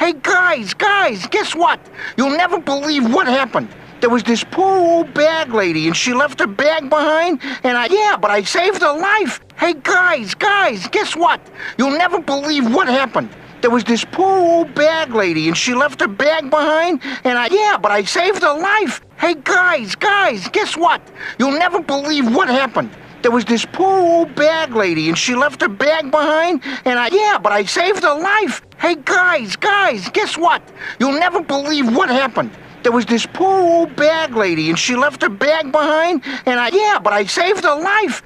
Hey, guys, guess what? You'll never believe what happened. There was this poor old bag lady, and she left her bag behind, and I saved her life. Hey, guys, guess what? You'll never believe what happened. There was this poor old bag lady, and she left her bag behind, and I saved her life. Hey, guys, guess what? You'll never believe what happened. There was this poor old bag lady, and she left her bag behind, and I saved her life. Hey, guys, guess what? You'll never believe what happened. There was this poor old bag lady, and she left her bag behind, and I saved her life.